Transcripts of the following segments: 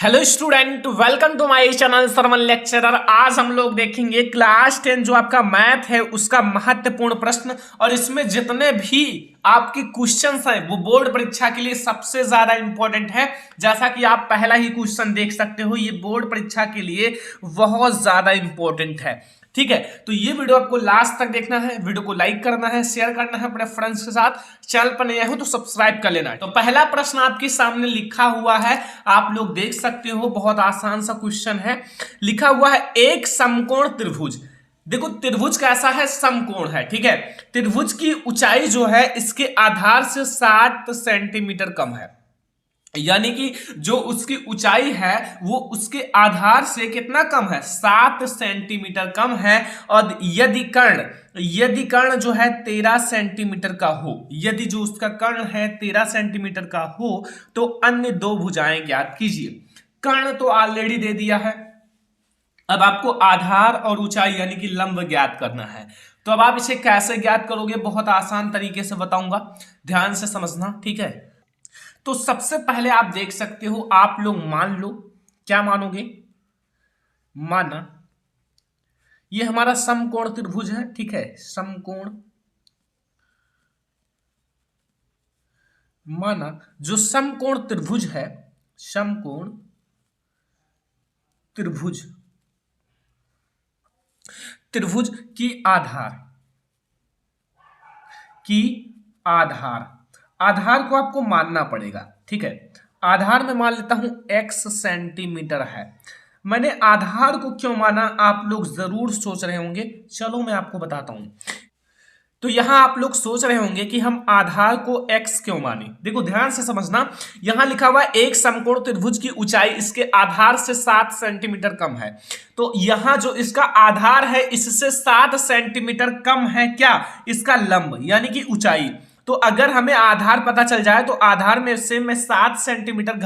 Hello student, welcome to my channel sermon lecturer. आज हम लोग देखेंगे क्लास 10 जो आपका मैथ है उसका महत्वपूर्ण प्रश्न, और इसमें जितने भी आपके क्वेश्चंस हैं वो बोर्ड परीक्षा के लिए सबसे ज्यादा इंपॉर्टेंट है। जैसा कि आप पहला ही क्वेश्चन देख सकते हो, ये बोर्ड परीक्षा के लिए बहुत ज्यादा इंपॉर्टेंट है। ठीक है, तो ये वीडियो आपको लास्ट तक देखना है, वीडियो को लाइक करना है, शेयर करना है अपने फ्रेंड्स के साथ। चैनल पर नए हो तो सब्सक्राइब कर लेना है। तो पहला प्रश्न आपके सामने लिखा हुआ है, आप लोग देख सकते हो, बहुत आसान सा क्वेश्चन है। लिखा हुआ है एक समकोण त्रिभुज। देखो त्रिभुज कैसा है, समकोण है। ठीक है, त्रिभुज की ऊंचाई जो है इसके आधार से 60 सेंटीमीटर कम है, यानी कि जो उसकी ऊंचाई है वो उसके आधार से कितना कम है, 7 सेंटीमीटर कम है। और यदि कर्ण जो है 13 सेंटीमीटर का हो, यदि जो उसका कर्ण है 13 सेंटीमीटर का हो तो अन्य दो भुजाएं ज्ञात कीजिए। कर्ण तो ऑलरेडी दे दिया है, अब आपको आधार और ऊंचाई यानी कि लंब ज्ञात करना है। तो अब आप इसे कैसे ज्ञात करोगे, बहुत आसान तरीके से बताऊंगा, ध्यान से समझना। ठीक है, तो सबसे पहले आप देख सकते हो, आप लोग मान लो, क्या मानोगे, माना ये हमारा समकोण त्रिभुज है। ठीक है, समकोण, माना जो समकोण त्रिभुज है, समकोण त्रिभुज, त्रिभुज की आधार आधार को आपको मानना पड़ेगा। ठीक है, आधार में मान लेता हूं x सेंटीमीटर है। मैंने आधार को क्यों माना, आप लोग जरूर सोच रहे होंगे, चलो मैं आपको बताता हूं। तो यहां आप लोग सोच रहे होंगे कि हम आधार को x क्यों माने। देखो ध्यान से समझना, यहां लिखा हुआ एक समकोण त्रिभुज की ऊंचाई इसके आधार से 7 सेंटीमीटर कम है। तो यहां जो इसका आधार है इससे 7 सेंटीमीटर कम है, क्या, इसका लंब यानी कि ऊंचाई। तो अगर हमें आधार पता चल जाए तो आधार में से मैं 7 सेंटीमीटर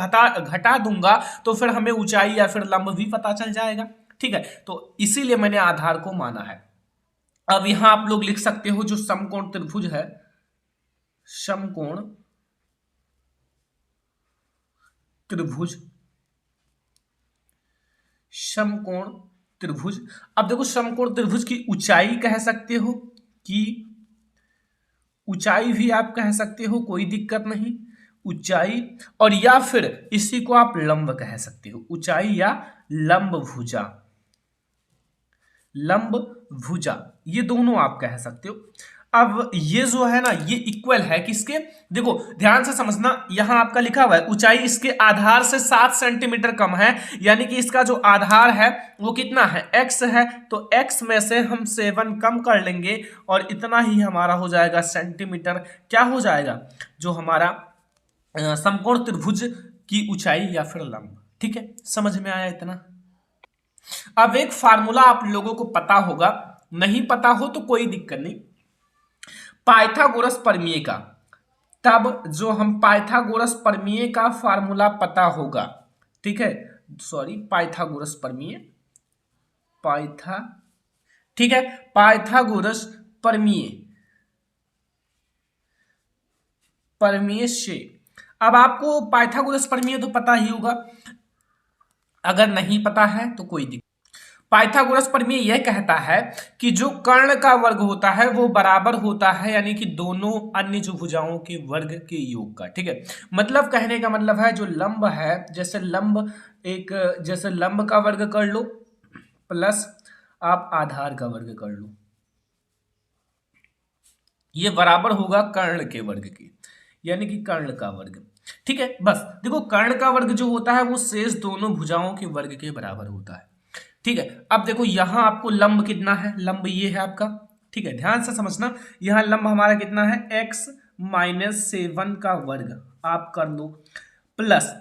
घटा दूंगा तो फिर हमें ऊंचाई या फिर लंब भी पता चल जाएगा। ठीक है, तो इसीलिए मैंने आधार को माना है। अब यहां आप लोग लिख सकते हो जो समकोण त्रिभुज है, समकोण त्रिभुज, समकोण त्रिभुज। अब देखो समकोण त्रिभुज की ऊंचाई कह सकते हो, कि ऊंचाई भी आप कह सकते हो, कोई दिक्कत नहीं, ऊंचाई। और या फिर इसी को आप लंब कह सकते हो, ऊंचाई या लंब भुजा, लंब भुजा, ये दोनों आप कह सकते हो। अब ये जो है ना, ये इक्वल है किसके, देखो ध्यान से समझना, यहां आपका लिखा हुआ है ऊंचाई इसके आधार से 7 सेंटीमीटर कम है, यानी कि इसका जो आधार है वो कितना है, x है। तो x में से हम 7 कम कर लेंगे और इतना ही हमारा हो जाएगा सेंटीमीटर। क्या हो जाएगा, जो हमारा समकोण त्रिभुज की ऊंचाई या फिर लंब। ठीक है, समझ में आया इतना। अब एक फार्मूला आप लोगों को पता होगा, नहीं पता हो तो कोई दिक्कत नहीं, पाइथागोरस प्रमेय का। तब जो हम पाइथागोरस प्रमेय का फार्मूला पता होगा, ठीक है, सॉरी पाइथागोरस प्रमेय, पाइथा, ठीक है, पाइथागोरस प्रमेय, प्रमेय से। अब आपको पाइथागोरस प्रमेय तो पता ही होगा, अगर नहीं पता है तो कोई दिक्कत। पाइथागोरस प्रमेय यह कहता है कि जो कर्ण का वर्ग होता है वो बराबर होता है, यानी कि दोनों अन्य जो भुजाओं के वर्ग के योग का। ठीक है, मतलब कहने का मतलब है जो लंब है, जैसे लंब एक, जैसे लंब का वर्ग कर लो प्लस आप आधार का वर्ग कर लो, ये बराबर होगा कर्ण के वर्ग के, यानी कि कर्ण का वर्ग। ठीक है, बस देखो कर्ण का वर्ग जो होता है वो शेष दोनों भुजाओं के वर्ग के बराबर होता है। ठीक है, अब देखो यहां आपको लंब कितना है, लंब ये है आपका। ठीक है, ध्यान से समझना, यहां लंब हमारा कितना है, x-7 का वर्ग आप कर लो, प्लस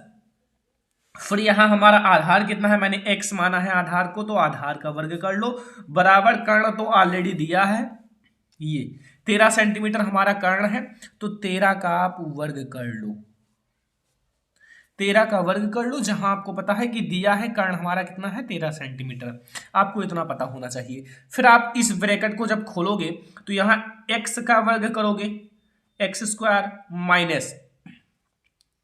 फिर यहां हमारा आधार कितना है, मैंने x माना है आधार को, तो आधार का वर्ग कर लो, बराबर कर्ण तो ऑलरेडी दिया है, ये 13 सेंटीमीटर हमारा कर्ण है, तो 13 का आप वर्ग कर लो, 13 का वर्ग कर लो, जहां आपको पता है कि दिया है कर्ण हमारा कितना है, 13 सेंटीमीटर, आपको इतना पता होना चाहिए। फिर आप इस ब्रैकेट को जब खोलोगे तो यहां x का वर्ग करोगे, x स्क्वायर माइनस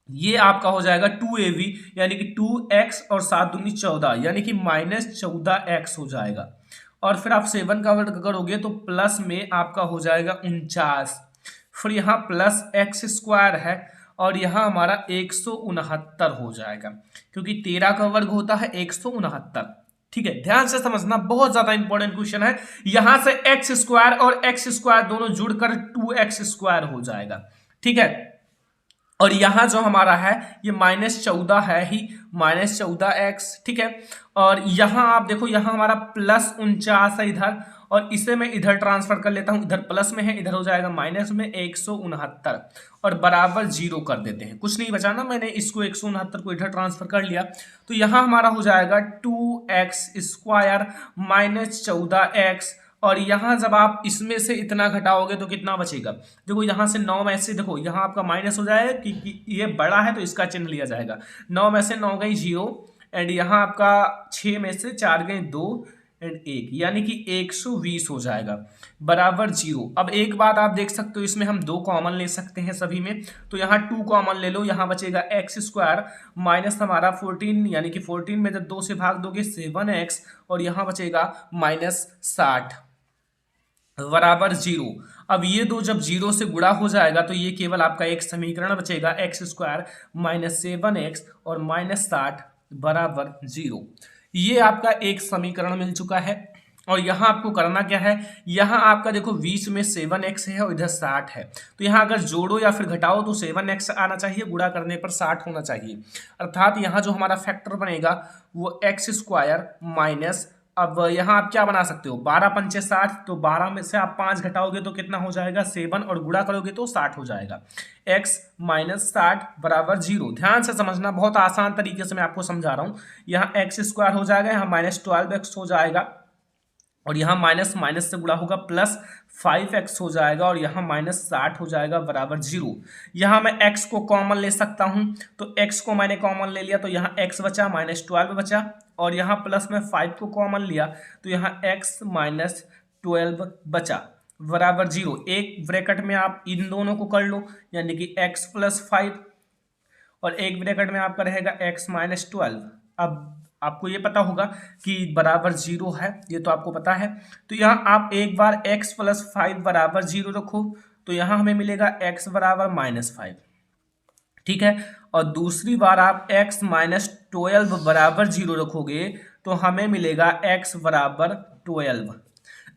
ये आपका हो जाएगा 2ab, यानी कि 2x और 7 दूनी 14, यानी कि -14x हो जाएगा। और फिर आप 7 का वर्ग करोगे तो प्लस में आपका हो जाएगा 49। फिर यहाँ प्लस एक्स स्क्वायर है और यहाँ हमारा 169 हो जाएगा, क्योंकि 13 का वर्ग होता है 169। ठीक है, ध्यान से समझना, बहुत ज्यादा इंपॉर्टेंट क्वेश्चन है। यहां से एक्स स्क्वायर और एक्स स्क्वायर दोनों जुड़कर 2x स्क्वायर हो जाएगा। ठीक है, और यहां जो हमारा है ये -14 है ही, -14x। ठीक है, और यहां आप देखो, यहां हमारा +49 है इधर, और इसे मैं इधर ट्रांसफर कर लेता हूं, इधर प्लस में है, इधर हो जाएगा माइनस में 169, और बराबर 0 कर देते हैं। कुछ नहीं बचा ना, मैंने इसको 169 को इधर ट्रांसफर कर लिया, तो यहां हमारा हो जाएगा 2x स्क्वायर -14x। और यहां जब आप इसमें से इतना घटाओगे तो कितना बचेगा? देखो यहां से 9 में से, देखो यहां आपका माइनस हो जाएगा कि ये बड़ा है तो इसका चिन्ह लिया जाएगा। 9 में से 9 गई 0, एंड यहां आपका 6 में से 4 गए 2 एंड 1, यानी कि 120 हो जाएगा, बराबर 0। अब एक बात आप देख सकते हो, इसमें हम 2 कॉमन ले सकते हैं सभी में, तो यहाँ 2 कॉमन ले लो, यहाँ बचेगा एक्स स्क्वायर माइनस हमारा 14, यानी कि 14 में जब 2 से भाग दोगे 7x, और यहाँ बचेगा -60 बराबर 0। अब ये दो जब 0 से गुणा हो जाएगा तो ये केवल आपका एक समीकरण बचेगा, एक्स स्क्वायर -7x और -60 बराबर 0। ये आपका एक समीकरण मिल चुका है। और यहाँ आपको करना क्या है, यहाँ आपका देखो बीच में 7x है और इधर 60 है, तो यहाँ अगर जोड़ो या फिर घटाओ तो 7x आना चाहिए, गुणा करने पर 60 होना चाहिए। अर्थात यहाँ जो हमारा फैक्टर बनेगा वो एक्स स्क्वायर माइनस, अब यहाँ आप क्या बना सकते हो, 12 पंचे 60, तो 12 में से आप 5 घटाओगे तो कितना हो जाएगा 7, और गुणा करोगे तो 60 हो जाएगा। x -60 बराबर 0। ध्यान से समझना, बहुत आसान तरीके से मैं आपको समझा रहा हूँ। यहाँ एक्स स्क्वायर हो जाएगा, यहाँ -12x हो जाएगा, और यहाँ माइनस माइनस से गुणा होगा प्लस 5x हो जाएगा, और यहाँ -60 हो जाएगा बराबर 0। यहाँ मैं x को कॉमन ले सकता हूँ, तो x को मैंने कॉमन ले लिया तो यहाँ x बचा, -12 बचा, और यहाँ प्लस में 5 को कॉमन लिया तो यहाँ x -12 बचा बराबर 0। एक ब्रैकेट में आप इन दोनों को कर लो, यानी कि x + 5, और एक ब्रैकेट में आपका रहेगा x -12। अब आपको ये पता होगा कि बराबर 0 है, ये तो आपको पता है। तो यहाँ आप एक बार x + 5 बराबर 0 रखो, तो यहाँ हमें मिलेगा x बराबर -5। ठीक है, और दूसरी बार आप x -12 बराबर 0 रखोगे तो हमें मिलेगा x बराबर 12।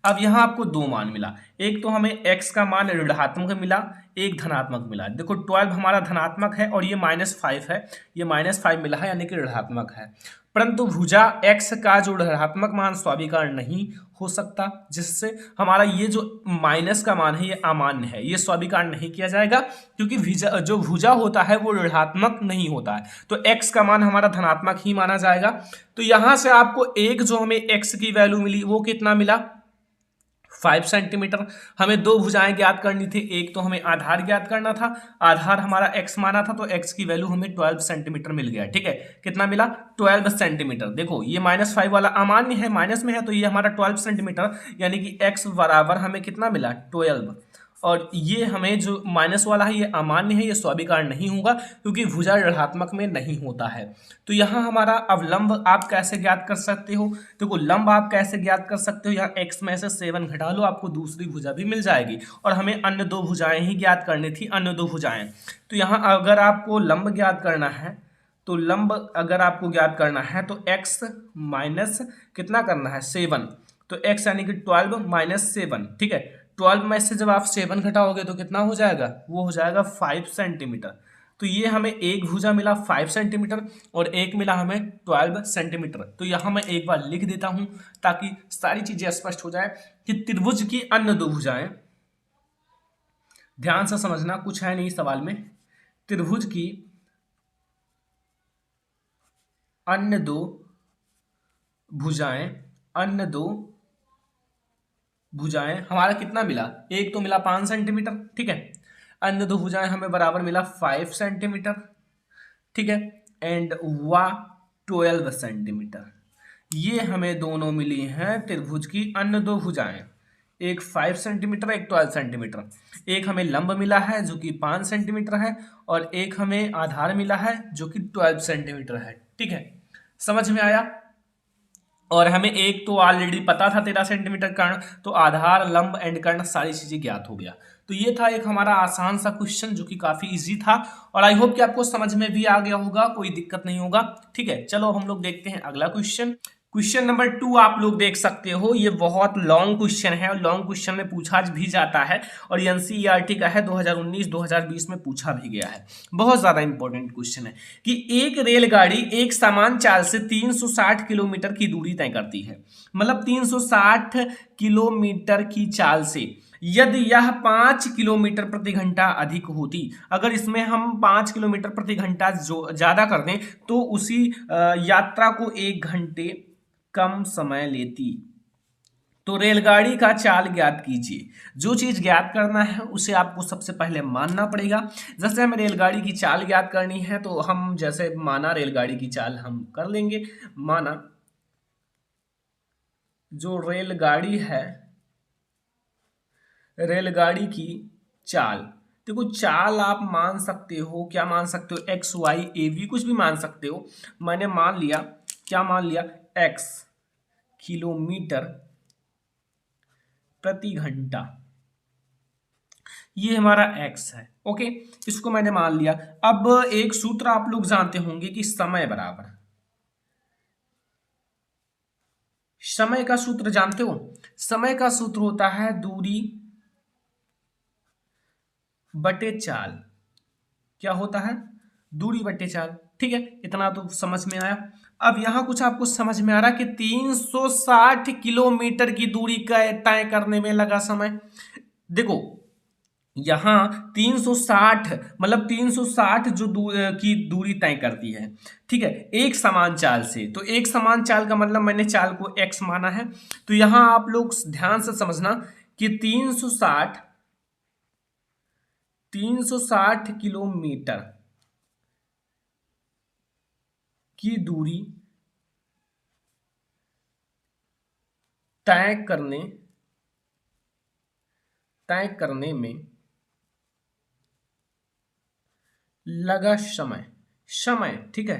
अब यहाँ आपको 2 मान मिला, एक तो हमें x का मान ऋणात्मक मिला, एक धनात्मक मिला। देखो 12 हमारा धनात्मक है और ये -5 है, ये -5 मिला है, यानी कि ऋणात्मक है। परंतु भुजा x का जो ऋणात्मक मान स्वीकार नहीं हो सकता, जिससे हमारा ये जो माइनस का मान है ये अमान्य है, ये स्वीकार नहीं किया जाएगा, क्योंकि जो भुजा होता है वो ऋणात्मक नहीं होता है, तो x का मान हमारा धनात्मक ही माना जाएगा। तो यहां से आपको एक जो हमें x की वैल्यू मिली वो कितना मिला, 5 सेंटीमीटर। हमें 2 भुजाएं ज्ञात करनी थी, एक तो हमें आधार ज्ञात करना था, आधार हमारा x माना था, तो x की वैल्यू हमें 12 सेंटीमीटर मिल गया। ठीक है, कितना मिला, 12 सेंटीमीटर। देखो ये -5 वाला अमान्य है, माइनस में है, तो ये हमारा 12 सेंटीमीटर, यानी कि x बराबर हमें कितना मिला 12। और ये हमें जो माइनस वाला है ये अमान्य है, ये स्वीकार नहीं होगा, क्योंकि भुजा ऋणात्मक में नहीं होता है। तो यहाँ हमारा अब लंब आप कैसे ज्ञात कर सकते हो, देखो लंब आप कैसे ज्ञात कर सकते हो, यहाँ x में से 7 घटा लो, आपको दूसरी भुजा भी मिल जाएगी, और हमें अन्य 2 भुजाएं ही ज्ञात करनी थी, अन्य 2 भुजाएं। तो यहाँ अगर आपको लंब ज्ञात करना है, तो लंब अगर आपको ज्ञात करना है तो x माइनस कितना करना है 7, तो x यानी कि 12 - 7। ठीक है, 12 में से जब आप 7 घटाओगे तो कितना हो जाएगा, वो हो जाएगा 5 सेंटीमीटर। तो ये हमें एक भुजा मिला 5 सेंटीमीटर और एक मिला हमें 12 सेंटीमीटर। तो यहाँ मैं एक बार लिख देता हूं ताकि सारी चीजें स्पष्ट हो जाए कि त्रिभुज की अन्य 2 भुजाएं, ध्यान से समझना, कुछ है नहीं सवाल में, त्रिभुज की अन्य 2 भुजाएं, अन्य 2 भुजाएं हमारा कितना मिला, एक तो मिला 5 सेंटीमीटर। ठीक है, अन्य 2 भुजाएं हमें बराबर मिला 5 सेंटीमीटर। ठीक है, एंड वा 12 सेंटीमीटर। ये हमें दोनों मिली हैं त्रिभुज की अन्य 2 भुजाएं, एक 5 सेंटीमीटर, एक 12 सेंटीमीटर। एक हमें लंब मिला है जो कि 5 सेंटीमीटर है, और एक हमें आधार मिला है जो कि 12 सेंटीमीटर है। ठीक है, समझ में आया। और हमें एक तो ऑलरेडी पता था 13 सेंटीमीटर कर्ण, तो आधार, लंब एंड कर्ण सारी चीजें ज्ञात हो गया। तो ये था एक हमारा आसान सा क्वेश्चन जो कि काफी इजी था, और आई होप कि आपको समझ में भी आ गया होगा, कोई दिक्कत नहीं होगा। ठीक है, चलो अब हम लोग देखते हैं अगला क्वेश्चन। क्वेश्चन नंबर 2 आप लोग देख सकते हो, ये बहुत लॉन्ग क्वेश्चन है और लॉन्ग क्वेश्चन में पूछा भी जाता है, और एनसीईआरटी का है, 2019-2020 में पूछा भी गया है। बहुत ज्यादा इंपॉर्टेंट क्वेश्चन है कि एक रेलगाड़ी एक समान चाल से 360 किलोमीटर की दूरी तय करती है। मतलब 360 किलोमीटर की चाल से यदि यह 5 किलोमीटर प्रति घंटा अधिक होती, अगर इसमें हम 5 किलोमीटर प्रति घंटा जो ज्यादा कर दें तो उसी यात्रा को 1 घंटे कम समय लेती, तो रेलगाड़ी का चाल ज्ञात कीजिए। जो चीज ज्ञात करना है उसे आपको सबसे पहले मानना पड़ेगा। जैसे हमें रेलगाड़ी की चाल ज्ञात करनी है तो हम जैसे माना रेलगाड़ी की चाल हम कर लेंगे। माना जो रेलगाड़ी है, रेलगाड़ी की चाल, देखो चाल आप मान सकते हो, क्या मान सकते हो, एक्स वाई ए बी कुछ भी मान सकते हो। मैंने मान लिया, क्या मान लिया, एक्स किलोमीटर प्रति घंटा, ये हमारा एक्स है। ओके, इसको मैंने मान लिया। अब एक सूत्र आप लोग जानते होंगे कि समय बराबर, समय का सूत्र जानते हो, समय का सूत्र होता है दूरी बटे चाल। क्या होता है, दूरी बटे चाल। ठीक है, इतना तो समझ में आया। अब यहां कुछ आपको समझ में आ रहा कि 360 किलोमीटर की दूरी का तय करने में लगा समय। देखो यहां 360 मतलब 360 जो की दूरी तय करती है, ठीक है, एक समान चाल से। तो एक समान चाल का मतलब मैंने चाल को x माना है। तो यहां आप लोग ध्यान से समझना कि 360 किलोमीटर की दूरी तय करने में लगा समय, ठीक है,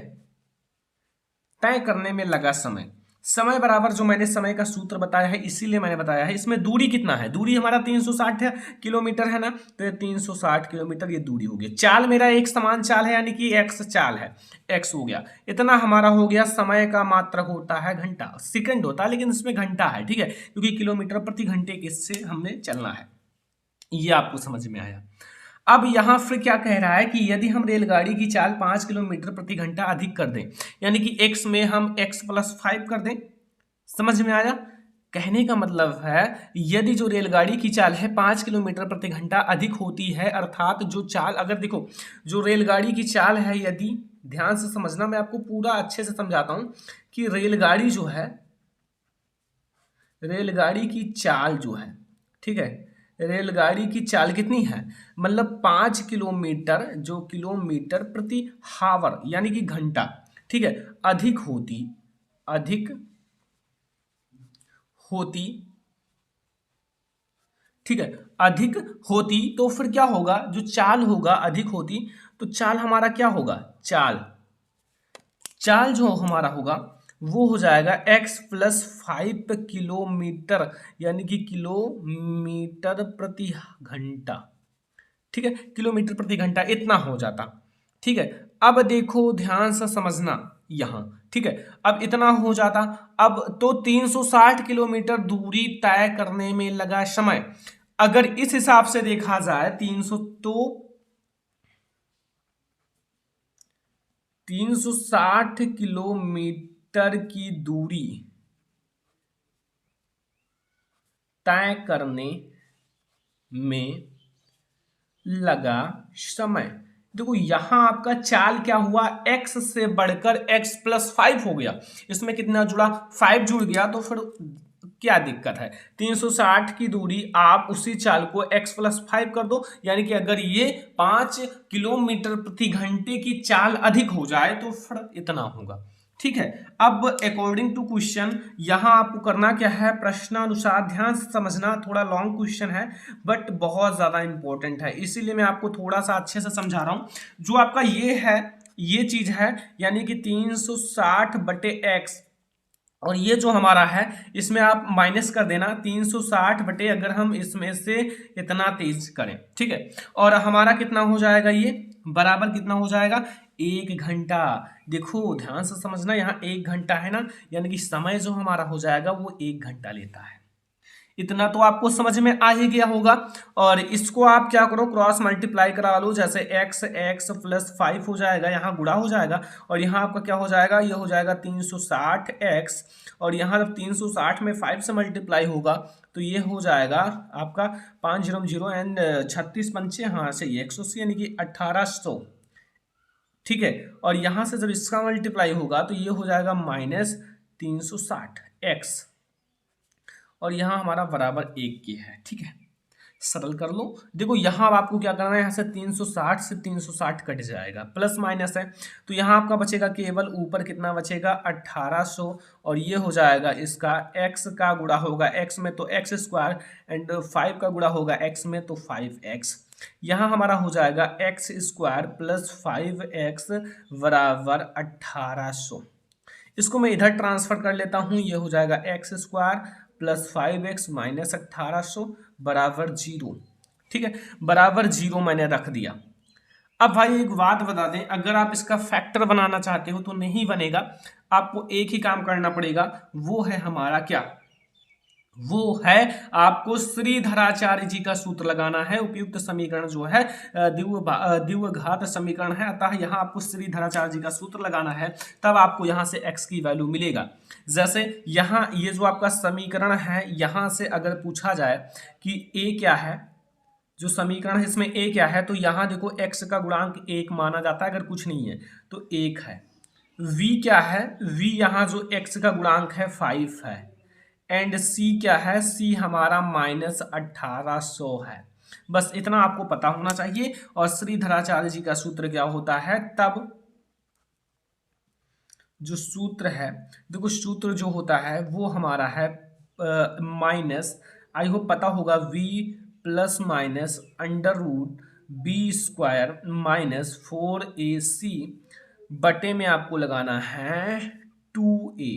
तय करने में लगा समय। समय बराबर जो मैंने समय का सूत्र बताया है, इसीलिए मैंने बताया है। इसमें दूरी कितना है, दूरी हमारा 360 किलोमीटर है ना, तो ये 360 किलोमीटर ये दूरी हो गई। चाल मेरा एक समान चाल है, यानी कि एक्स चाल है, एक्स हो गया। इतना हमारा हो गया। समय का मात्रक होता है घंटा, सेकंड होता है लेकिन इसमें घंटा है, ठीक है, क्योंकि किलोमीटर प्रति घंटे किससे हमने चलना है। ये आपको समझ में आया। अब यहां फिर क्या कह रहा है कि यदि हम रेलगाड़ी की चाल 5 किलोमीटर प्रति घंटा अधिक कर दें, यानी कि x में हम x+5 कर दें। समझ में आया, कहने का मतलब है यदि जो रेलगाड़ी की चाल है 5 किलोमीटर प्रति घंटा अधिक होती है, अर्थात जो चाल, अगर देखो जो रेलगाड़ी की चाल है, यदि ध्यान से समझना, मैं आपको पूरा अच्छे से समझाता हूं कि रेलगाड़ी जो है, रेलगाड़ी की चाल जो है, ठीक है, रेलगाड़ी की चाल कितनी है, मतलब 5 किलोमीटर, जो किलोमीटर प्रति हावर यानी कि घंटा, ठीक है, अधिक होती, ठीक है, अधिक होती, तो फिर क्या होगा, जो चाल होगा अधिक होती, तो चाल हमारा क्या होगा, चाल जो हमारा होगा वो हो जाएगा x+5 किलोमीटर, यानी कि किलोमीटर प्रति घंटा, ठीक है, किलोमीटर प्रति घंटा इतना हो जाता। ठीक है, अब देखो ध्यान से समझना यहां, ठीक है, अब इतना हो जाता। अब तो 360 किलोमीटर दूरी तय करने में लगा समय, अगर इस हिसाब से देखा जाए 360 किलोमीटर की दूरी तय करने में लगा समय। देखो यहां आपका चाल क्या हुआ, x से बढ़कर x+5 हो गया, इसमें कितना जुड़ा, 5 जुड़ गया, तो फिर क्या दिक्कत है, 360 की दूरी आप उसी चाल को x+5 कर दो, यानी कि अगर ये 5 किलोमीटर प्रति घंटे की चाल अधिक हो जाए तो फिर इतना होगा। ठीक है। अब अकॉर्डिंग टू क्वेश्चन यहाँ आपको करना क्या है, प्रश्नानुसार ध्यान से समझना, थोड़ा लॉन्ग क्वेश्चन है बट बहुत ज्यादा इंपॉर्टेंट है, इसीलिए मैं आपको थोड़ा सा अच्छे से समझा रहा हूँ। जो आपका ये है, ये चीज है, यानी कि 360 बटे एक्स, और ये जो हमारा है इसमें आप माइनस कर देना 360 बटे, अगर हम इसमें से इतना तेज करें, ठीक है, और हमारा कितना हो जाएगा, ये बराबर कितना हो जाएगा, 1 घंटा। देखो ध्यान से समझना, यहाँ 1 घंटा है ना, यानी कि समय जो हमारा हो जाएगा वो 1 घंटा लेता है। इतना तो आपको समझ में आ ही गया होगा। और इसको आप क्या करो, क्रॉस मल्टीप्लाई करा लो, जैसे एक्स एक्स प्लस 5 हो जाएगा, यहाँ गुणा हो जाएगा, और यहाँ आपका क्या हो जाएगा, ये हो जाएगा 360 एक्स, और यहाँ जब 360 में 5 से मल्टीप्लाई होगा तो ये हो जाएगा आपका 500 एंड 36 पंचे, हाँ सही 180, यानी कि 1800, ठीक है। और यहाँ से जब इसका मल्टीप्लाई होगा तो ये हो जाएगा -360 एक्स, और यहाँ हमारा बराबर 1 के है, ठीक है। सरल कर लो। देखो यहाँ आपको क्या करना है, यहाँ से 360 से 360 कट जाएगा, प्लस माइनस है, तो यहाँ आपका बचेगा केवल ऊपर कितना बचेगा 1800, और ये हो जाएगा इसका x का गुणा होगा x में तो x स्क्वायर, एंड 5 का गुणा होगा x में तो 5x। यहाँ हमारा हो जाएगा x स्क्वायर प्लस 5x बराबर 1800। इसको मैं इधर ट्रांसफर कर लेता हूँ, ये हो जाएगा x square plus 5x minus 1800 बराबर 0, ठीक है, बराबर 0 मैंने रख दिया। अब भाई एक बात बता दें, अगर आप इसका फैक्टर बनाना चाहते हो तो नहीं बनेगा, आपको एक ही काम करना पड़ेगा, वो है हमारा क्या, वो है आपको श्रीधराचार्य जी का सूत्र लगाना है। उपयुक्त समीकरण जो है द्विघात समीकरण है, अतः यहाँ आपको श्रीधराचार्य जी का सूत्र लगाना है, तब आपको यहाँ से x की वैल्यू मिलेगा। जैसे यहाँ ये जो आपका समीकरण है, यहाँ से अगर पूछा जाए कि a क्या है, जो समीकरण है इसमें a क्या है, तो यहाँ देखो x का गुणांक 1 माना जाता है, अगर कुछ नहीं है तो 1 है। v क्या है, v यहाँ जो x का गुणांक है 5 है, एंड c क्या है, c हमारा -1800 है। बस इतना आपको पता होना चाहिए। और श्रीधराचार्य जी का सूत्र क्या होता है, तब जो सूत्र है, देखो सूत्र जो होता है वो हमारा है माइनस, आई होप पता होगा, v plus minus under root b square minus 4ac बटे में आपको लगाना है 2a,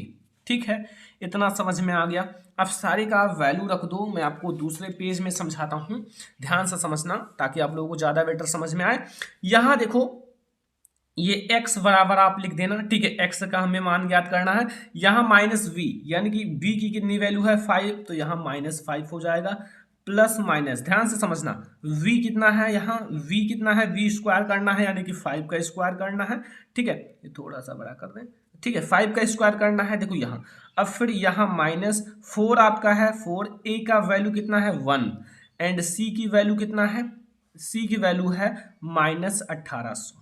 ठीक है। इतना समझ में आ गया। अब सारे का आप वैल्यू रख दो, मैं आपको दूसरे पेज में समझाता हूं, ध्यान से समझना ताकि आप लोगों को ज्यादा बेटर समझ में आए। यहां देखो ये x बराबर आप लिख देना, ठीक है, x का हमें मान ज्ञात करना है। यहाँ -v यानी कि v की कितनी वैल्यू है 5, तो यहाँ -5 हो जाएगा, प्लस माइनस ध्यान से समझना, v कितना है, यहाँ v कितना है, v स्क्वायर करना है यानी कि 5 का स्क्वायर करना है, ठीक है, ये थोड़ा सा बड़ा कर दें, ठीक है, 5 का स्क्वायर करना है। देखो यहाँ अब फिर यहाँ -4 आपका है 4, a का वैल्यू कितना है 1, एंड c की वैल्यू कितना है, c की वैल्यू है -1800।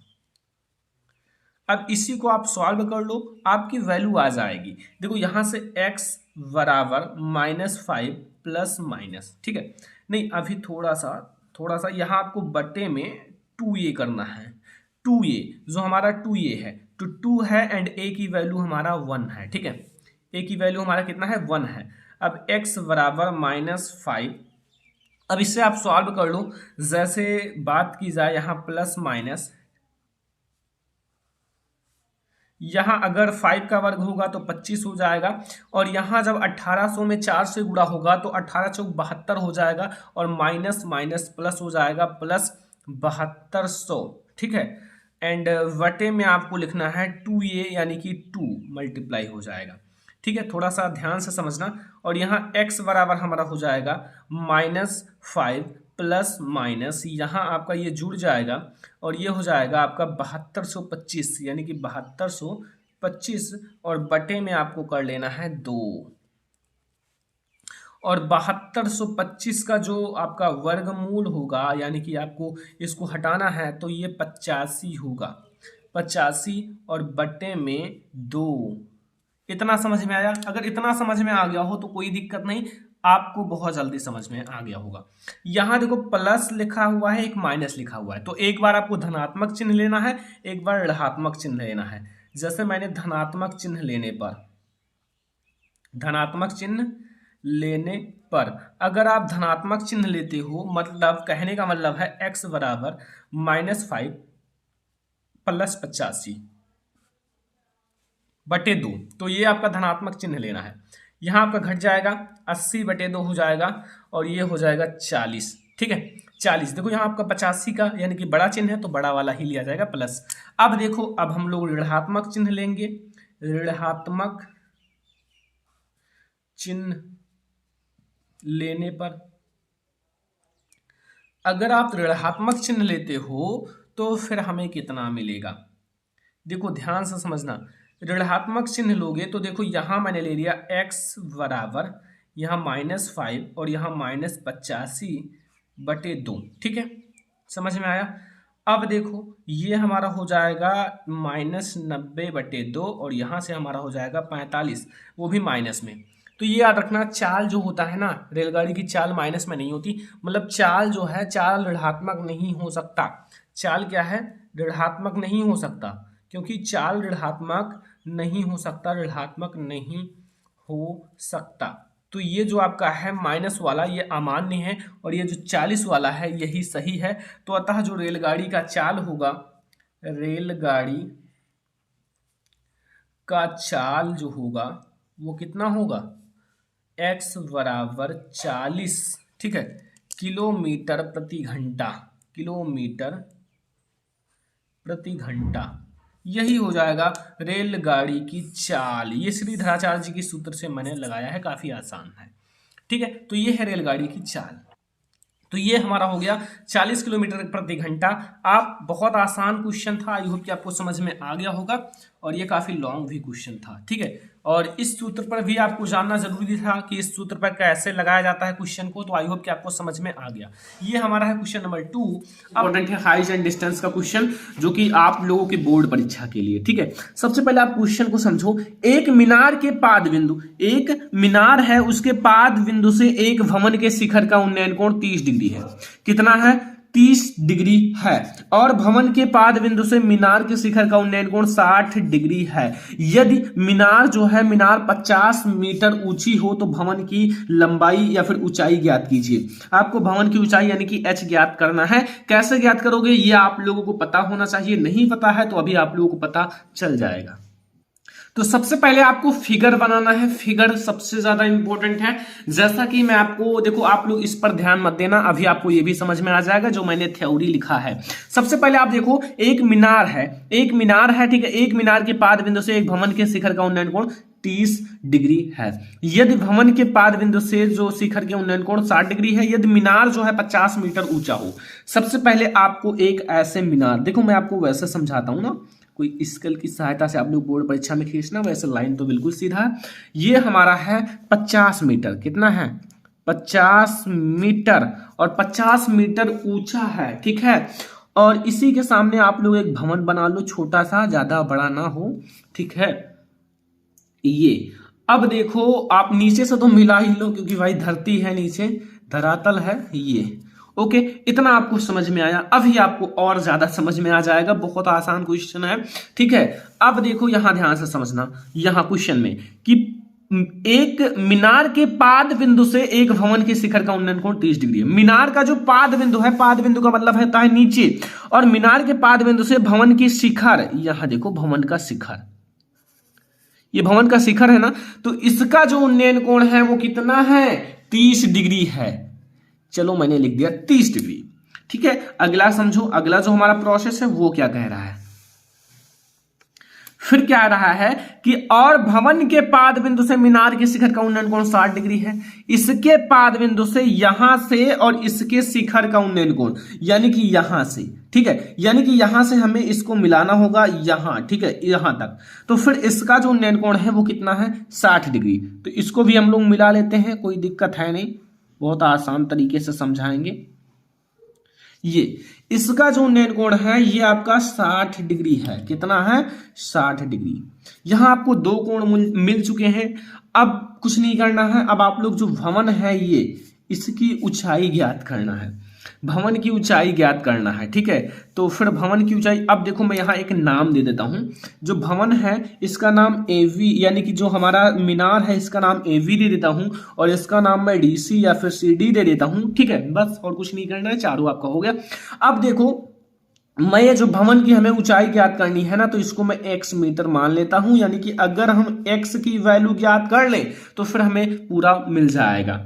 अब इसी को आप सॉल्व कर लो, आपकी वैल्यू आ जाएगी। देखो यहाँ से x बराबर -5 प्लस माइनस, ठीक है, नहीं अभी थोड़ा सा यहाँ आपको बटे में 2a करना है, 2a जो हमारा 2a है, तो 2 है एंड a की वैल्यू हमारा 1 है, ठीक है, a की वैल्यू हमारा कितना है 1 है। अब x बराबर -5, अब इससे आप सॉल्व कर लो, जैसे बात की जाए यहाँ प्लस माइनस, यहाँ अगर 5 का वर्ग होगा तो 25 हो जाएगा, और यहाँ जब 1800 में 4 से गुणा होगा तो 18 चौक 72 हो जाएगा, और माइनस माइनस प्लस हो जाएगा, प्लस 7200, ठीक है, एंड वटे में आपको लिखना है 2a यानी कि 2 मल्टीप्लाई हो जाएगा, ठीक है, थोड़ा सा ध्यान से समझना। और यहाँ x बराबर हमारा हो जाएगा -5 प्लस माइनस, यहाँ आपका ये जुड़ जाएगा और ये हो जाएगा आपका 7225 यानी कि 7225, और बटे में आपको कर लेना है 2, और 7225 का जो आपका वर्गमूल होगा यानी कि आपको इसको हटाना है तो ये 85 होगा, 85 और बटे में 2। इतना समझ में आया? अगर इतना समझ में आ गया हो तो कोई दिक्कत नहीं, आपको बहुत जल्दी समझ में आ गया होगा। यहाँ देखो प्लस लिखा हुआ है, एक माइनस लिखा हुआ है, तो एक बार आपको धनात्मक चिन्ह लेना है, एक बार ऋणात्मक चिन्ह लेना है। जैसे मैंने धनात्मक चिन्ह लेने पर, धनात्मक चिन्ह लेने पर अगर आप धनात्मक चिन्ह लेते हो, मतलब कहने का मतलब है x बराबर -5 प्लस 85 बटे 2, तो ये आपका धनात्मक चिन्ह लेना है। यहाँ आपका घट जाएगा 80 बटे 2 हो जाएगा और ये हो जाएगा 40। ठीक है 40। देखो यहाँ आपका 85 का यानी कि बड़ा चिन्ह है तो बड़ा वाला ही लिया जाएगा प्लस। अब देखो अब हम लोग ऋणात्मक चिन्ह लेंगे। ऋणात्मक चिन्ह लेने पर अगर आप ऋणात्मक चिन्ह लेते हो तो फिर हमें कितना मिलेगा, देखो ध्यान से समझना। ऋणात्मक चिन्ह लोगे तो देखो यहाँ मैंने ले लिया x बराबर यहाँ -5 और यहाँ -85 बटे 2। ठीक है समझ में आया। अब देखो ये हमारा हो जाएगा -90 बटे 2 और यहाँ से हमारा हो जाएगा 45, वो भी माइनस में। तो ये याद रखना, चाल जो होता है ना, रेलगाड़ी की चाल माइनस में नहीं होती, मतलब चाल जो है चाल ऋणात्मक नहीं हो सकता। चाल क्या है, ऋणात्मक नहीं हो सकता, क्योंकि चाल ऋणात्मक नहीं हो सकता, ऋणात्मक नहीं हो सकता। तो ये जो आपका है माइनस वाला ये अमान्य है और ये जो 40 वाला है यही सही है। तो अतः जो रेलगाड़ी का चाल होगा, रेलगाड़ी का चाल जो होगा वो कितना होगा, x बराबर 40, ठीक है, किलोमीटर प्रति घंटा, किलोमीटर प्रति घंटा, यही हो जाएगा रेलगाड़ी की चाल। ये श्रीधराचार्य जी के सूत्र से मैंने लगाया है, काफी आसान है। ठीक है, तो ये है रेलगाड़ी की चाल। तो ये हमारा हो गया 40 किलोमीटर प्रति घंटा। आप बहुत आसान क्वेश्चन था, आई होप कि आपको समझ में आ गया होगा और ये काफी लॉन्ग भी क्वेश्चन था। ठीक है, और इस सूत्र पर भी आपको जानना जरूरी था कि इस सूत्र पर कैसे लगाया जाता है क्वेश्चन को, तो आई होप कि आपको समझ में आ गया। ये हमारा है क्वेश्चन नंबर 2, इंपॉर्टेंट है हाइट एंड डिस्टेंस का क्वेश्चन, जो कि आप लोगों के बोर्ड परीक्षा के लिए। ठीक है, सबसे पहले आप क्वेश्चन को समझो। एक मीनार के पाद बिंदु, एक मीनार है उसके पाद बिंदु से एक भवन के शिखर का उन्नयन कोण 30 डिग्री है। कितना है, 30 डिग्री है। और भवन के पाद बिंदु से मीनार के शिखर का उन्नयन कोण 60 डिग्री है। यदि मीनार जो है, मीनार 50 मीटर ऊंची हो तो भवन की लंबाई या फिर ऊंचाई ज्ञात कीजिए। आपको भवन की ऊंचाई यानी कि h ज्ञात करना है। कैसे ज्ञात करोगे ये आप लोगों को पता होना चाहिए, नहीं पता है तो अभी आप लोगों को पता चल जाएगा। तो सबसे पहले आपको फिगर बनाना है, फिगर सबसे ज्यादा इंपॉर्टेंट है। जैसा कि मैं आपको, देखो आप लोग इस पर ध्यान मत देना, अभी आपको ये भी समझ में आ जाएगा जो मैंने थ्योरी लिखा है। सबसे पहले आप देखो, एक मीनार है, एक मीनार है, ठीक है, एक मीनार के पाद बिंदु से एक भवन के शिखर का उन्नयन कोण 30 डिग्री है। यदि भवन के पाद बिंदु से जो शिखर के उन्नयन कोण 60 डिग्री है, यदि मीनार जो है 50 मीटर ऊंचा हो। सबसे पहले आपको एक ऐसे मीनार, देखो मैं आपको वैसे समझाता हूं ना, कोई स्केल की सहायता से आप लोग बोर्ड परीक्षा में खींचना, वैसे लाइन तो बिल्कुल सीधा है। ये हमारा है 50 मीटर, कितना है, 50 मीटर, और 50 मीटर ऊंचा है। ठीक है, और इसी के सामने आप लोग एक भवन बना लो, छोटा सा, ज्यादा बड़ा ना हो। ठीक है, ये अब देखो आप नीचे से तो मिला ही लो, क्योंकि भाई धरती है, नीचे धरातल है ये। ओके, इतना आपको समझ में आया। अभी आपको और ज्यादा समझ में आ जाएगा, बहुत आसान क्वेश्चन है। ठीक है, अब देखो यहां ध्यान से समझना, यहां क्वेश्चन में कि एक मीनार के पाद बिंदु से एक भवन के शिखर का उन्नयन कोण 30 डिग्री है। मीनार का जो पाद बिंदु है, पाद बिंदु का मतलब होता है नीचे, और मीनार के पाद बिंदु से भवन की शिखर, यहां देखो भवन का शिखर, ये भवन का शिखर है ना, तो इसका जो उन्नयन कोण है वो कितना है, 30 डिग्री है। चलो मैंने लिख दिया 30 डिग्री। ठीक है, अगला समझो, अगला जो हमारा प्रोसेस है वो क्या कह रहा है, फिर क्या आ रहा है कि और भवन के पाद बिंदु से मीनार के शिखर का उन्नयन कोण 60 डिग्री है। इसके पाद बिंदु से, यहां से और इसके शिखर का उन्नयन कोण, यानी कि यहां से, ठीक है, यानी कि यहां से हमें इसको मिलाना होगा यहां, ठीक है, यहां तक। तो फिर इसका जो उन्नयन कोण है वो कितना है, 60 डिग्री। तो इसको भी हम लोग मिला लेते हैं, कोई दिक्कत है नहीं, बहुत आसान तरीके से समझाएंगे। ये इसका जो उन्नयन कोण है ये आपका 60 डिग्री है। कितना है, 60 डिग्री। यहां आपको दो कोण मिल चुके हैं। अब कुछ नहीं करना है, अब आप लोग जो भवन है ये, इसकी ऊंचाई ज्ञात करना है। भवन की ऊंचाई ज्ञात करना है, ठीक है। तो फिर भवन की ऊंचाई, अब देखो मैं यहाँ एक नाम दे देता हूँ। जो भवन है इसका नाम एवी, यानी कि जो हमारा मीनार है इसका नाम एवी दे देता हूँ, और इसका नाम मैं डीसी या फिर सीडी दे देता हूँ, ठीक है। बस और कुछ नहीं करना है, चारों आपका हो गया। अब देखो मैं ये जो भवन की हमें ऊंचाई ज्ञात करनी है ना, तो इसको मैं x मीटर मान लेता हूं, यानी कि अगर हम x की वैल्यू ज्ञात कर लें तो फिर हमें पूरा मिल जाएगा,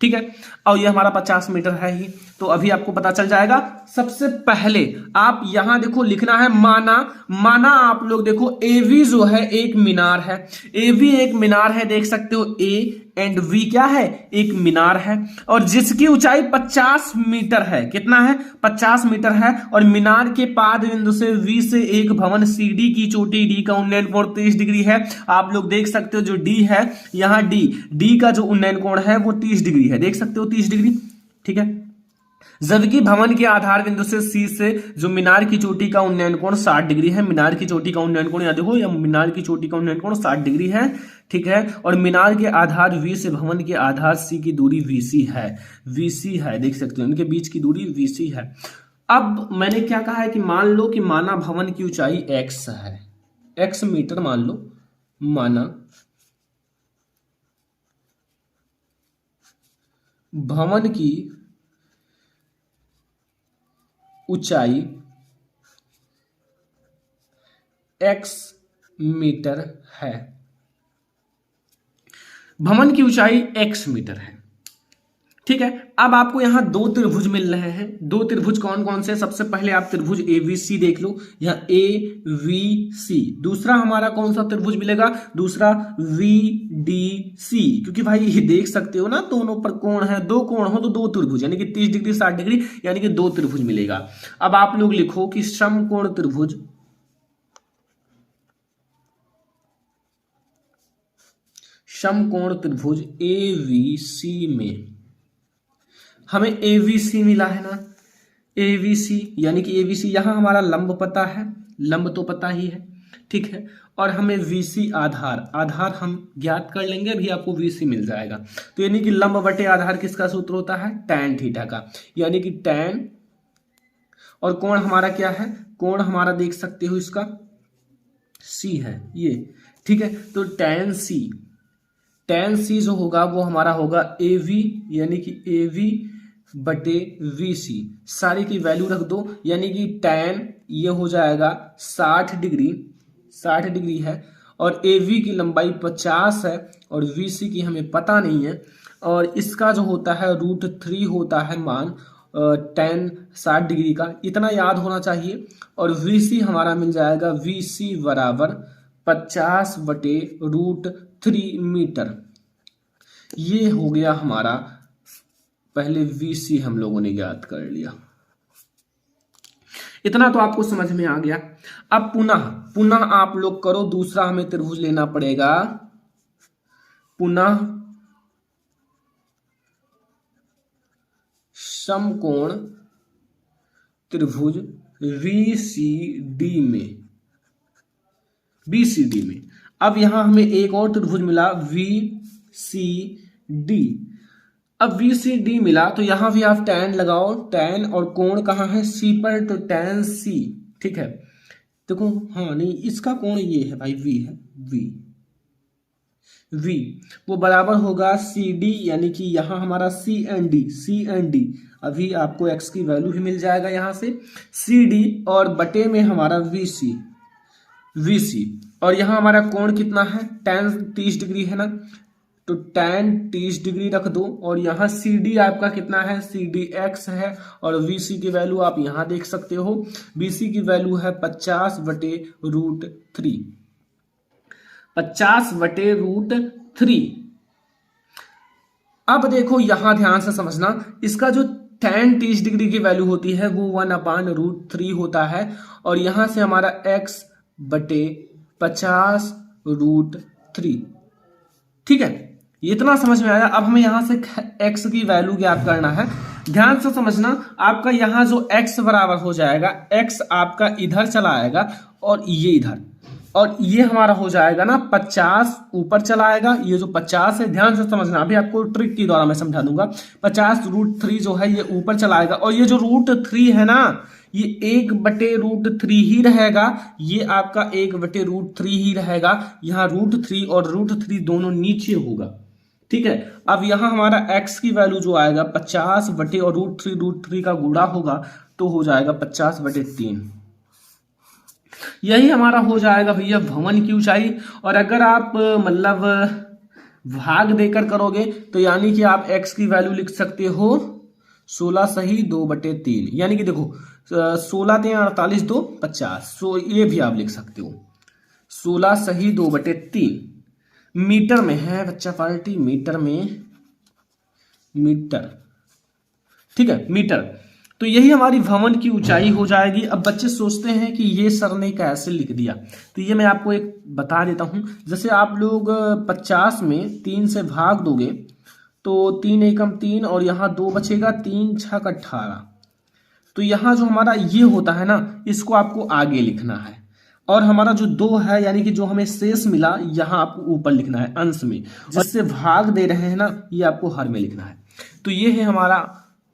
ठीक है। और ये हमारा 50 मीटर है ही, तो अभी आपको पता चल जाएगा। सबसे पहले आप यहां देखो लिखना है माना आप लोग देखो एवी जो है एक मीनार है, एवी एक मीनार है, देख सकते हो ए एंड वी क्या है, एक मीनार है, और जिसकी ऊंचाई 50 मीटर है। कितना है, 50 मीटर है। और मीनार के पाद बिंदु से वी से एक भवन सीडी की चोटी डी का उन्नयन कोण 30 डिग्री है। आप लोग देख सकते हो जो डी है यहाँ डी का जो उन्नयन कोण है वो 30 डिग्री है, देख सकते हो 30 डिग्री, ठीक है। जबकि भवन के आधार बिंदु से सी से जो मीनार की चोटी का उन्नयन कोण 60 डिग्री है। मीनार की चोटी का उन्नयन कोण, याद देखो या मीनार की चोटी का उन्नयन कोण 60 डिग्री है, ठीक है। और मीनार के आधार वी से भवन के आधार सी की दूरी वीसी है, देख सकते हो इनके बीच की दूरी वीसी है। अब मैंने क्या कहा है कि मान लो कि माना भवन की ऊंचाई x है, x मीटर मान लो, माना भवन की ऊंचाई x मीटर है, भवन की ऊंचाई x मीटर है, ठीक है। अब आपको यहां दो त्रिभुज मिल रहे हैं। दो त्रिभुज कौन कौन से, सबसे पहले आप त्रिभुज एवीसी देख लो, यहां एवीसी। दूसरा हमारा कौन सा त्रिभुज मिलेगा, दूसरा वीडीसी, क्योंकि भाई ये देख सकते हो ना दोनों पर कोण है, दो कोण हो तो दो त्रिभुज, यानी कि 30 डिग्री 60 डिग्री, यानी कि दो त्रिभुज मिलेगा। अब आप लोग लिखो कि समकोण त्रिभुज, समकोण त्रिभुज एवीसी में हमें एवीसी मिला है ना, एवीसी यानी कि एवीसी यहां हमारा लंब पता है, लंब तो पता ही है, ठीक है। और हमें वीसी आधार हम ज्ञात कर लेंगे, अभी आपको वीसी मिल जाएगा। तो यानी कि लंब बटे आधार किसका सूत्र होता है, टैन थीटा का, यानी कि टैन, और कोण हमारा क्या है, कोण हमारा देख सकते हो इसका सी है ये, ठीक है। तो टैन सी जो होगा वो हमारा होगा एवी, यानी कि एवी बटे वीसी, सारी की वैल्यू रख दो, यानी कि टैन ये हो जाएगा 60 डिग्री है, और एवी की लंबाई 50 है, और वीसी की हमें पता नहीं है, और इसका जो होता है √3 होता है मान टैन 60 डिग्री का, इतना याद होना चाहिए। और वीसी हमारा मिल जाएगा, वीसी बराबर 50 बटे √3 मीटर। ये हो गया हमारा, पहले वीसी हम लोगों ने ज्ञात कर लिया, इतना तो आपको समझ में आ गया। अब पुनः आप लोग करो, दूसरा हमें त्रिभुज लेना पड़ेगा, पुनः समकोण त्रिभुज बीसीडी में। अब यहां हमें एक और त्रिभुज मिला VCD। अब VCD मिला तो यहां भी आप टैन लगाओ, टैन और कोण कहाँ है, C पर, तो टैन C, ठीक है। देखो हाँ नहीं, इसका कोण ये है भाई, V है, V वो बराबर होगा CD, यानी कि यहां हमारा CND। अभी आपको x की वैल्यू भी मिल जाएगा यहां से, CD और बटे में हमारा VC, और यहां हमारा कोण कितना है, टैन 30 डिग्री है ना, तो टैन 30 डिग्री रख दो, और यहाँ CD आपका कितना है, CD x है, और VC की वैल्यू आप यहाँ देख सकते हो, VC की वैल्यू है 50 बटे √3, 50 बटे √3। अब देखो यहां ध्यान से समझना, इसका जो टैन 30 डिग्री की वैल्यू होती है वो 1/√3 होता है, और यहां से हमारा x बटे 50 √3, ठीक है। ये इतना समझ में आया। अब हमें यहां से x की वैल्यू ज्ञात करना है, ध्यान से समझना। आपका यहां जो x बराबर हो जाएगा, x आपका इधर चला आएगा और ये इधर, और ये हमारा हो जाएगा ना 50 ऊपर चला आएगा। ये जो 50 है ध्यान से समझना, अभी आपको ट्रिक के द्वारा मैं समझा दूंगा। 50√3 जो है ये ऊपर चला आएगा, और ये जो √3 है ना ये 1/√3 ही रहेगा। ये आपका 1/√3 ही रहेगा। यहाँ √3 और √3 दोनों नीचे होगा, ठीक है। अब यहाँ हमारा x की वैल्यू जो आएगा 50 बटे और √3 का गुणा होगा तो हो जाएगा 50/3। यही हमारा हो जाएगा भैया भवन की ऊंचाई। और अगर आप मतलब भाग देकर करोगे तो यानी कि आप x की वैल्यू लिख सकते हो 16 सही 2/3, यानी कि देखो 16 × 48 2 50, सो ये भी आप लिख सकते हो 16 सही 2/3। मीटर में है बच्चा पार्टी, मीटर में, मीटर, ठीक है मीटर। तो यही हमारी भवन की ऊंचाई हो जाएगी। अब बच्चे सोचते हैं कि ये सर ने कैसे लिख दिया, तो ये मैं आपको एक बता देता हूं। जैसे आप लोग 50 में 3 से भाग दोगे तो 3 एकम 3 और यहाँ 2 बचेगा, 3 छक 18। तो यहाँ जो हमारा ये होता है ना इसको आपको आगे लिखना है, और हमारा जो 2 है यानी कि जो हमें शेष मिला यहाँ आपको ऊपर लिखना है अंश में, जिससे भाग दे रहे हैं ना ये आपको हर में लिखना है। तो ये है हमारा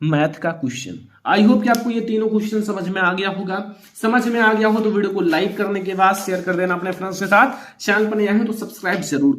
मैथ का क्वेश्चन। आई होप कि आपको ये तीनों क्वेश्चन समझ में आ गया होगा। समझ में आ गया हो तो वीडियो को लाइक करने के बाद शेयर कर देना अपने फ्रेंड्स के साथ। चैनल पर नए हैं तो सब्सक्राइब जरूर